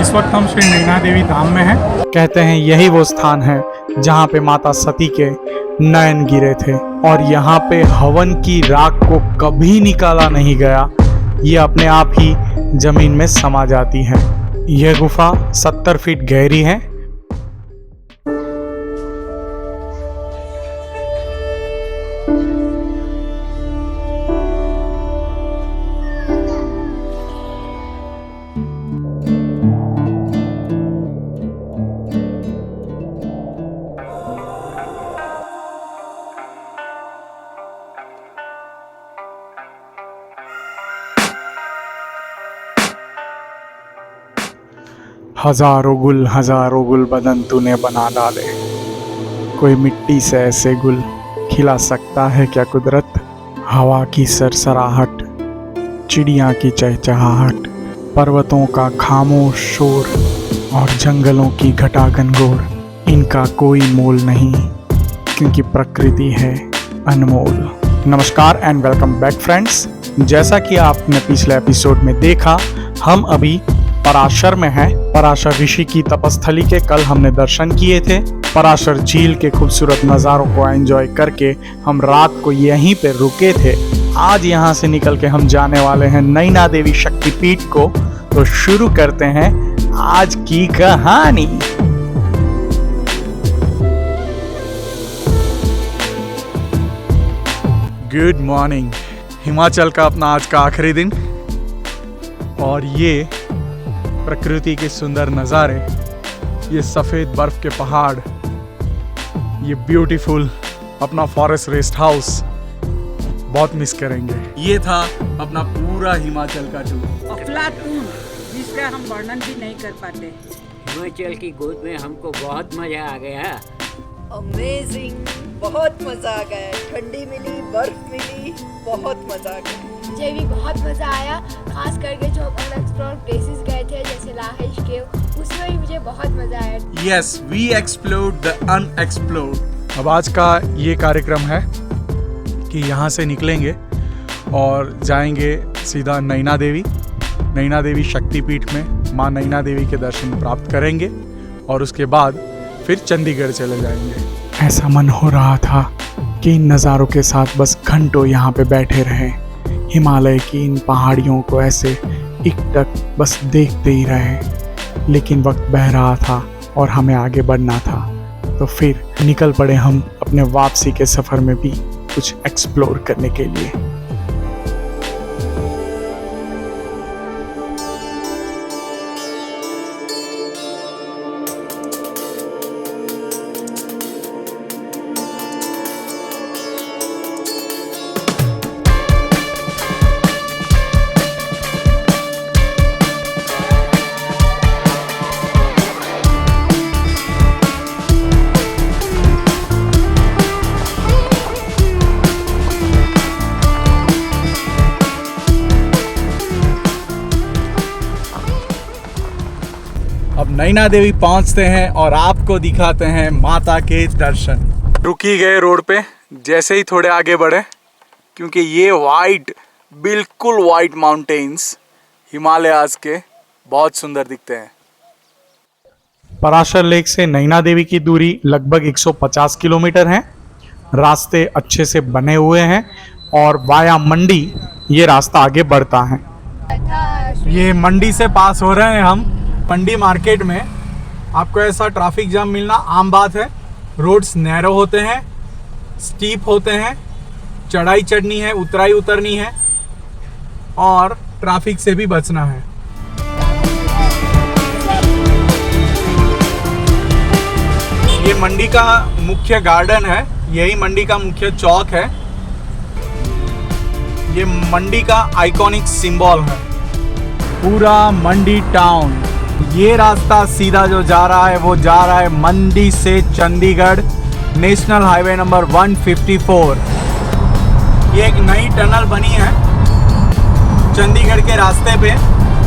इस वक्त हम श्री नैना देवी धाम में हैं। कहते हैं यही वो स्थान है जहाँ पे माता सती के नयन गिरे थे और यहाँ पे हवन की राख को कभी निकाला नहीं गया। ये अपने आप ही जमीन में समा जाती है। यह गुफा 70 फीट गहरी है। हजारों गुल बदन तूने बना डाले। कोई मिट्टी से ऐसे गुल खिला सकता है क्या कुदरत? हवा की सरसराहट, चिड़िया की चहचहाहट, पर्वतों का खामोश शोर और जंगलों की घटा घनघोर, इनका कोई मोल नहीं क्योंकि प्रकृति है अनमोल। नमस्कार एंड वेलकम बैक फ्रेंड्स। जैसा कि आपने पिछले एपिसोड में देखा, हम अभी पराशर में हैं। पराशर ऋषि की तपस्थली के कल हमने दर्शन किए थे। पराशर झील के खूबसूरत नज़ारों को एंजॉय करके हम रात को यहीं पे रुके थे। आज यहाँ से निकल के हम जाने वाले हैं नैना देवी शक्तिपीठ को। तो शुरू करते हैं आज की कहानी। Good morning. हिमाचल का अपना आज का आखिरी दिन और ये प्रकृति के सुंदर नज़ारे, ये सफ़ेद बर्फ के पहाड़, ये ब्यूटीफुल अपना फॉरेस्ट रेस्ट हाउस बहुत मिस करेंगे। ये था अपना पूरा हिमाचल का टूर। अफलातून, जिसका हम वर्णन भी नहीं कर पाते। हिमाचल की गोद में हमको बहुत मजा आ गया। अमेजिंग, बहुत मजा आ गया। ठंडी मिली, बर्फ मिली, बहुत मजा आ गया। मुझे भी बहुत मज़ा आया, खास करके जो अनएक्सप्लोर्ड प्लेसेस गए थे जैसे लाहिश केव, उसमें भी मुझे बहुत मज़ा आया। Yes, we explored the unexplored. अब आज का ये कार्यक्रम है कि यहाँ से निकलेंगे और जाएंगे सीधा नैना देवी शक्तिपीठ में माँ नैना देवी के दर्शन प्राप्त करेंगे और उसके बाद फिर चंडीगढ़ चले जाएंगे। ऐसा मन हो रहा था कि इन नज़ारों के साथ बस घंटों यहाँ पे बैठे रहें, हिमालय की इन पहाड़ियों को ऐसे एकटक बस देखते ही रहे। लेकिन वक्त बह रहा था और हमें आगे बढ़ना था, तो फिर निकल पड़े हम अपने वापसी के सफ़र में भी कुछ एक्सप्लोर करने के लिए। अब नैना देवी पहुंचते हैं और आपको दिखाते हैं माता के दर्शन। रुकी गए रोड पे, जैसे ही थोड़े आगे बढ़े, क्योंकि ये बिल्कुल वाइट माउंटेन्स हिमालयाज के बहुत सुंदर दिखते हैं। पराशर लेक से नैना देवी की दूरी लगभग 150 किलोमीटर है। रास्ते अच्छे से बने हुए हैं और वाया मंडी ये रास्ता आगे बढ़ता है। ये मंडी से पास हो रहे हैं हम। मंडी मार्केट में आपको ऐसा ट्रैफिक जाम मिलना आम बात है। रोड्स नैरो होते हैं, स्टीप होते हैं, चढ़ाई चढ़नी है, उतराई उतरनी है और ट्रैफिक से भी बचना है। ये मंडी का मुख्य गार्डन है, यही मंडी का मुख्य चौक है। ये मंडी का आइकॉनिक सिंबल है। पूरा मंडी टाउन, ये रास्ता सीधा जो जा रहा है वो जा रहा है मंडी से चंडीगढ़, नेशनल हाईवे नंबर 154। ये एक नई टनल बनी है चंडीगढ़ के रास्ते पे।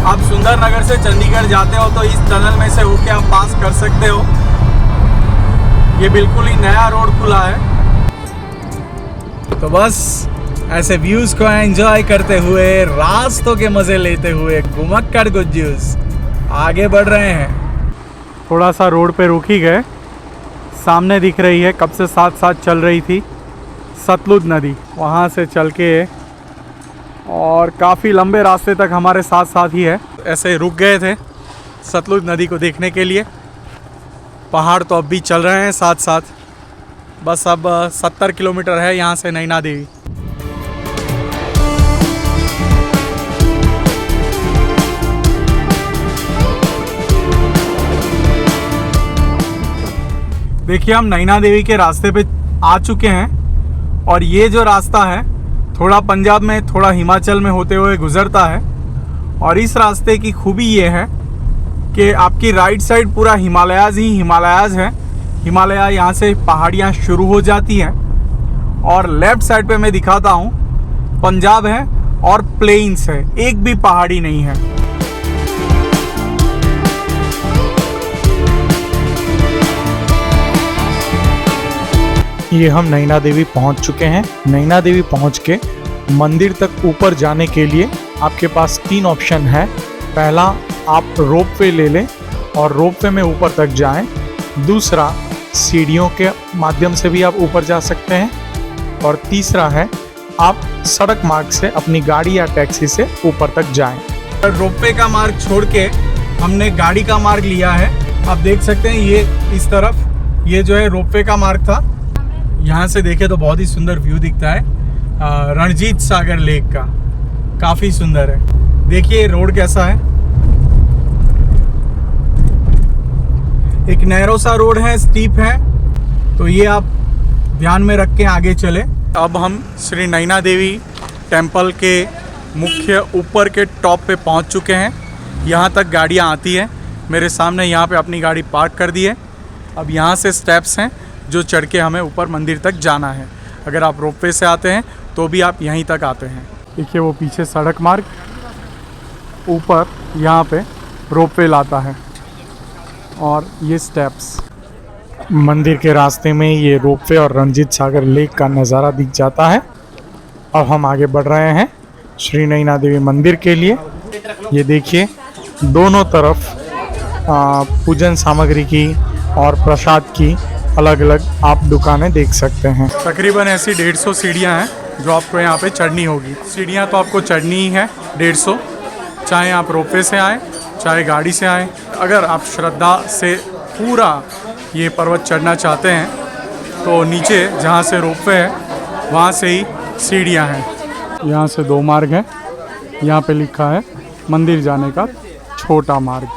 आप सुंदरनगर से चंडीगढ़ जाते हो तो इस टनल में से होके आप पास कर सकते हो। ये बिल्कुल ही नया रोड खुला है। तो बस ऐसे व्यूज को एंजॉय करते हुए, रास्तों के मजे लेते हुए घुमक्कड़ गुज्जूस आगे बढ़ रहे हैं। थोड़ा सा रोड पे रुक ही गए। सामने दिख रही है, कब से साथ साथ चल रही थी सतलुज नदी, वहाँ से चल के और काफ़ी लंबे रास्ते तक हमारे साथ साथ ही है। ऐसे रुक गए थे सतलुज नदी को देखने के लिए। पहाड़ तो अब भी चल रहे हैं साथ साथ। बस अब 70 किलोमीटर है यहाँ से नैना देवी। देखिए हम नैना देवी के रास्ते पे आ चुके हैं और ये जो रास्ता है थोड़ा पंजाब में थोड़ा हिमाचल में होते हुए गुजरता है। और इस रास्ते की खूबी ये है कि आपकी राइट साइड पूरा हिमालयाज़ ही हिमालयाज़ है। हिमालय यहाँ से पहाड़ियाँ शुरू हो जाती हैं और लेफ़्ट साइड पे मैं दिखाता हूँ पंजाब है और प्लेन्स है, एक भी पहाड़ी नहीं है। ये हम नैना देवी पहुंच चुके हैं। नैना देवी पहुंच के मंदिर तक ऊपर जाने के लिए आपके पास 3 ऑप्शन है। पहला, आप रोपवे ले लें और रोपवे में ऊपर तक जाएं। दूसरा, सीढ़ियों के माध्यम से भी आप ऊपर जा सकते हैं। और तीसरा है, आप सड़क मार्ग से अपनी गाड़ी या टैक्सी से ऊपर तक जाएं। रोपवे का मार्ग छोड़ के हमने गाड़ी का मार्ग लिया है। आप देख सकते हैं ये इस तरफ ये जो है रोपवे का मार्ग था। यहाँ से देखे तो बहुत ही सुंदर व्यू दिखता है रणजीत सागर लेक का, काफ़ी सुंदर है। देखिए रोड कैसा है, एक नैरो सा रोड है, स्टीप है, तो ये आप ध्यान में रख के आगे चले। अब हम श्री नैना देवी टेम्पल के मुख्य ऊपर के टॉप पे पहुंच चुके हैं। यहाँ तक गाड़ियाँ आती है। मेरे सामने यहाँ पे अपनी गाड़ी पार्क कर दी है। अब यहाँ से स्टेप्स हैं जो चढ़ के हमें ऊपर मंदिर तक जाना है। अगर आप रोपवे से आते हैं तो भी आप यहीं तक आते हैं। देखिए वो पीछे सड़क मार्ग, ऊपर यहाँ पे रोपवे लाता है और ये स्टेप्स। मंदिर के रास्ते में ये रोपवे और रणजीत सागर लेक का नज़ारा दिख जाता है। अब हम आगे बढ़ रहे हैं श्री नैना देवी मंदिर के लिए। ये देखिए दोनों तरफ पूजन सामग्री की और प्रसाद की अलग अलग आप दुकानें देख सकते हैं। तकरीबन ऐसी 150 सीढ़ियाँ हैं जो आपको यहाँ पे चढ़नी होगी। सीढ़ियाँ तो आपको चढ़नी ही है 150, चाहे आप रोपवे से आए चाहे गाड़ी से आए। अगर आप श्रद्धा से पूरा ये पर्वत चढ़ना चाहते हैं तो नीचे जहाँ से रोपवे है वहाँ से ही सीढ़ियाँ हैं। यहाँ से 2 मार्ग हैं। यहाँ पे लिखा है मंदिर जाने का छोटा मार्ग।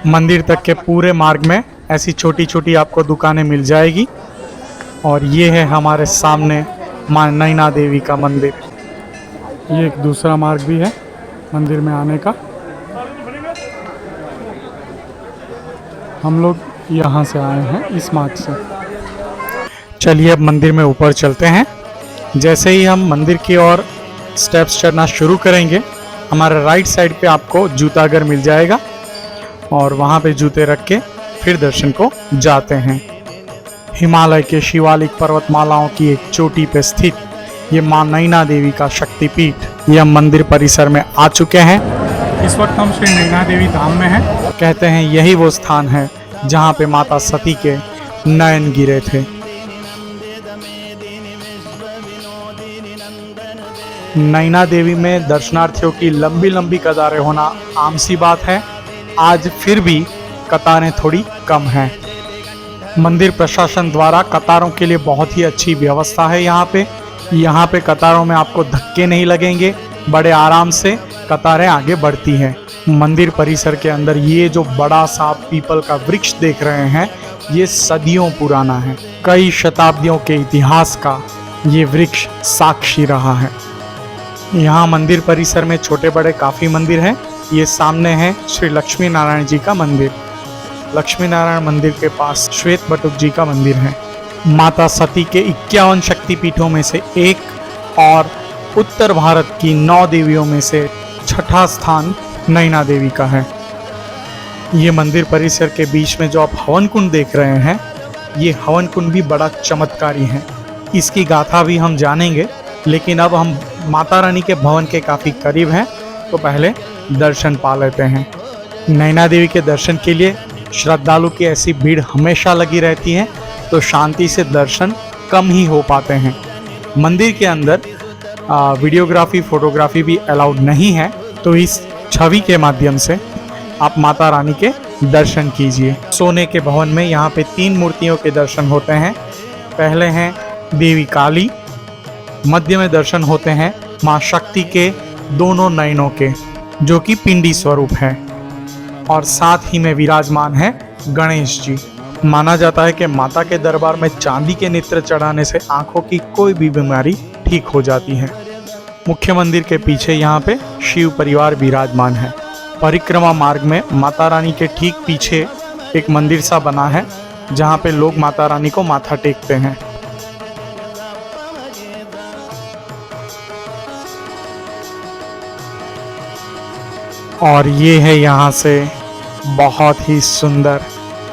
मंदिर तक के पूरे मार्ग में ऐसी छोटी छोटी आपको दुकानें मिल जाएगी। और ये है हमारे सामने माँ नैना देवी का मंदिर। ये एक दूसरा मार्ग भी है मंदिर में आने का। हम लोग यहाँ से आए हैं इस मार्ग से। चलिए अब मंदिर में ऊपर चलते हैं। जैसे ही हम मंदिर की ओर स्टेप्स चढ़ना शुरू करेंगे हमारे राइट साइड पे आपको जूताघर मिल जाएगा और वहाँ पे जूते रख के फिर दर्शन को जाते हैं। हिमालय के शिवालिक पर्वतमालाओं की एक चोटी पर स्थित ये माँ नैना देवी का शक्तिपीठ यह मंदिर परिसर में आ चुके हैं। इस वक्त हम श्री नैना देवी धाम में हैं। कहते हैं यही वो स्थान है जहाँ पे माता सती के नयन गिरे थे। नैना देवी में दर्शनार्थियों की लंबी लंबी कतारें होना आम सी बात है। आज फिर भी कतारें थोड़ी कम हैं। मंदिर प्रशासन द्वारा कतारों के लिए बहुत ही अच्छी व्यवस्था है। यहाँ पे कतारों में आपको धक्के नहीं लगेंगे, बड़े आराम से कतारें आगे बढ़ती हैं। मंदिर परिसर के अंदर ये जो बड़ा सा पीपल का वृक्ष देख रहे हैं ये सदियों पुराना है। कई शताब्दियों के इतिहास का ये वृक्ष साक्षी रहा है। यहाँ मंदिर परिसर में छोटे बड़े काफ़ी मंदिर हैं। ये सामने है श्री लक्ष्मी नारायण जी का मंदिर। लक्ष्मी नारायण मंदिर के पास श्वेत बटुक जी का मंदिर है। माता सती के 51 शक्तिपीठों में से एक और उत्तर भारत की 9 देवियों में से छठा स्थान नैना देवी का है। ये मंदिर परिसर के बीच में जो आप हवन कुंड देख रहे हैं ये हवन कुंड भी बड़ा चमत्कारी है। इसकी गाथा भी हम जानेंगे, लेकिन अब हम माता रानी के भवन के काफ़ी करीब हैं तो पहले दर्शन पा लेते हैं। नैना देवी के दर्शन के लिए श्रद्धालु की ऐसी भीड़ हमेशा लगी रहती है, तो शांति से दर्शन कम ही हो पाते हैं। मंदिर के अंदर वीडियोग्राफी फोटोग्राफी भी अलाउड नहीं है, तो इस छवि के माध्यम से आप माता रानी के दर्शन कीजिए। सोने के भवन में यहाँ पे 3 मूर्तियों के दर्शन होते हैं। पहले हैं देवी काली, मध्य में दर्शन होते हैं माँ शक्ति के दोनों नयनों के, जो कि पिंडी स्वरूप है, और साथ ही में विराजमान है गणेश जी। माना जाता है कि माता के दरबार में चांदी के नेत्र चढ़ाने से आंखों की कोई भी बीमारी ठीक हो जाती है। मुख्य मंदिर के पीछे यहाँ पे शिव परिवार विराजमान है। परिक्रमा मार्ग में माता रानी के ठीक पीछे एक मंदिर सा बना है, जहाँ पे लोग माता रानी को माथा टेकते हैं। और ये है यहाँ से बहुत ही सुंदर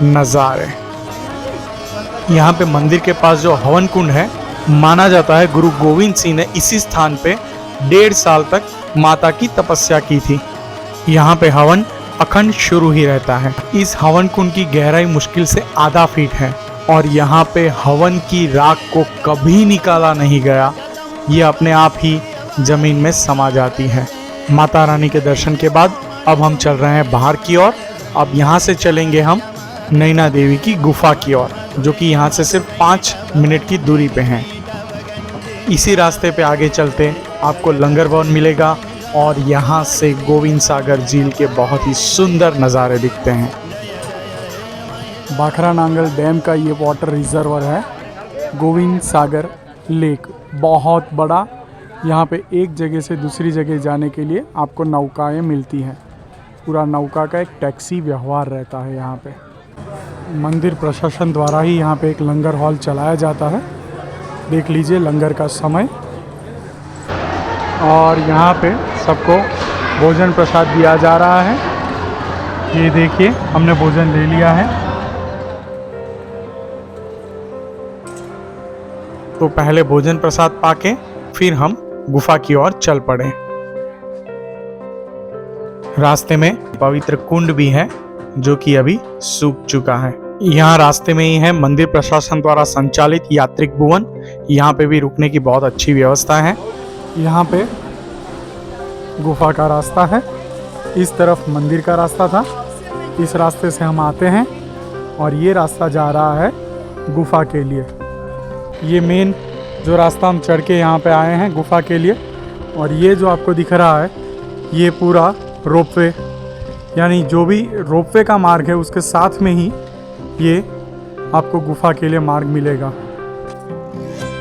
नज़ारे। यहाँ पे मंदिर के पास जो हवन कुंड है, माना जाता है गुरु गोविंद सिंह ने इसी स्थान पे 1.5 साल तक माता की तपस्या की थी। यहाँ पे हवन अखंड शुरू ही रहता है। इस हवन कुंड की गहराई मुश्किल से आधा फीट है, और यहाँ पे हवन की राख को कभी निकाला नहीं गया, ये अपने आप ही जमीन में समा जाती है। माता रानी के दर्शन के बाद अब हम चल रहे हैं बाहर की ओर। अब यहाँ से चलेंगे हम नैना देवी की गुफा की ओर, जो कि यहाँ से सिर्फ 5 मिनट की दूरी पे है। इसी रास्ते पे आगे चलते आपको लंगर भवन मिलेगा, और यहाँ से गोविंद सागर झील के बहुत ही सुंदर नज़ारे दिखते हैं। बाखरा नांगल डैम का ये वाटर रिजर्वर है, गोविंद सागर लेक, बहुत बड़ा। यहाँ पे एक जगह से दूसरी जगह जाने के लिए आपको नौकाएं मिलती हैं। पूरा नौका का एक टैक्सी व्यवहार रहता है यहाँ पे। मंदिर प्रशासन द्वारा ही यहाँ पे एक लंगर हॉल चलाया जाता है। देख लीजिए लंगर का समय, और यहाँ पे सबको भोजन प्रसाद दिया जा रहा है। ये देखिए हमने भोजन ले लिया है। तो पहले भोजन प्रसाद पाके फिर हम गुफा की ओर चल पड़े। रास्ते में पवित्र कुंड भी है, जो कि अभी सूख चुका है। यहाँ रास्ते में ही है मंदिर प्रशासन द्वारा संचालित यात्रिक भवन। यहाँ पे भी रुकने की बहुत अच्छी व्यवस्था है। यहाँ पे गुफा का रास्ता है, इस तरफ मंदिर का रास्ता था। इस रास्ते से हम आते हैं, और ये रास्ता जा रहा है गुफा के लिए। ये मेन जो रास्ता हम चढ़ के यहाँ पे आए हैं गुफा के लिए। और ये जो आपको दिख रहा है, ये पूरा रोपवे, यानी जो भी रोपवे का मार्ग है उसके साथ में ही ये आपको गुफा के लिए मार्ग मिलेगा।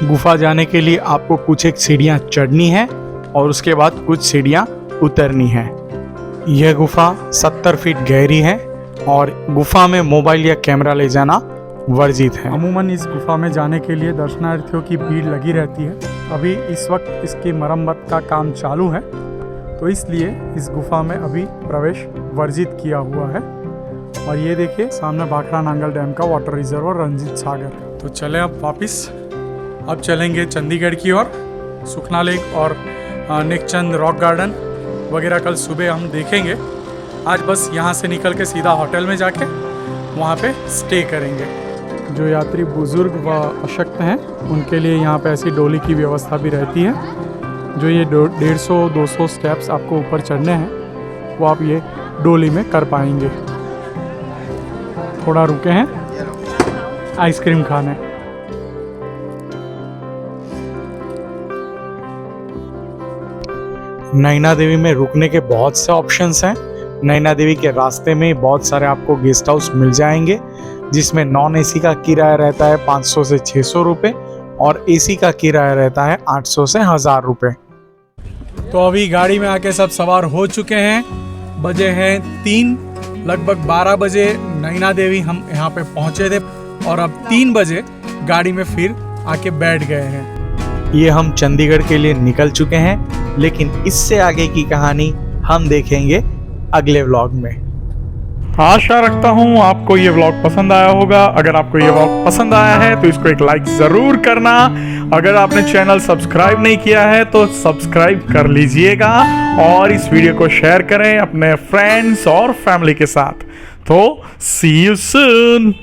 गुफा जाने के लिए आपको कुछ एक सीढ़ियाँ चढ़नी है, और उसके बाद कुछ सीढ़ियाँ उतरनी है। यह गुफा 70 फीट गहरी है, और गुफा में मोबाइल या कैमरा ले जाना वर्जित है। अमूमन इस गुफा में जाने के लिए दर्शनार्थियों की भीड़ लगी रहती है। अभी इस वक्त इसकी मरम्मत का काम चालू है, तो इसलिए इस गुफा में अभी प्रवेश वर्जित किया हुआ है। और ये देखिए सामने बाखरा नांगल डैम का वाटर रिजर्वर रंजीत सागर। तो चले अब वापस, अब चलेंगे चंडीगढ़ की ओर। सुखना लेक और नेकचंद रॉक गार्डन वगैरह कल सुबह हम देखेंगे। आज बस यहाँ से निकल के सीधा होटल में जाके वहाँ पे स्टे करेंगे। जो यात्री बुजुर्ग व अशक्त हैं उनके लिए यहाँ पे ऐसी डोली की व्यवस्था भी रहती है। जो ये 150-200 स्टेप्स आपको ऊपर चढ़ने हैं, वो आप ये डोली में कर पाएंगे। थोड़ा रुके हैं आइसक्रीम खाने। नैना देवी में रुकने के बहुत से ऑप्शंस हैं। नैना देवी के रास्ते में बहुत सारे आपको गेस्ट हाउस मिल जाएंगे, जिसमें नॉन एसी का किराया रहता है 500 से 600 रुपये, और एसी का किराया रहता है 800 से 1000 रुपये। तो अभी गाड़ी में आके सब सवार हो चुके हैं। बजे हैं 3, लगभग 12 बजे नैना देवी हम यहाँ पे पहुँचे थे, और अब 3 बजे गाड़ी में फिर आके बैठ गए हैं। ये हम चंडीगढ़ के लिए निकल चुके हैं, लेकिन इससे आगे की कहानी हम देखेंगे अगले व्लॉग में। आशा रखता हूँ आपको ये व्लॉग पसंद आया होगा। अगर आपको ये व्लॉग पसंद आया है तो इसको एक लाइक ज़रूर करना। अगर आपने चैनल सब्सक्राइब नहीं किया है तो सब्सक्राइब कर लीजिएगा और इस वीडियो को शेयर करें अपने फ्रेंड्स और फैमिली के साथ। तो सी यू सून।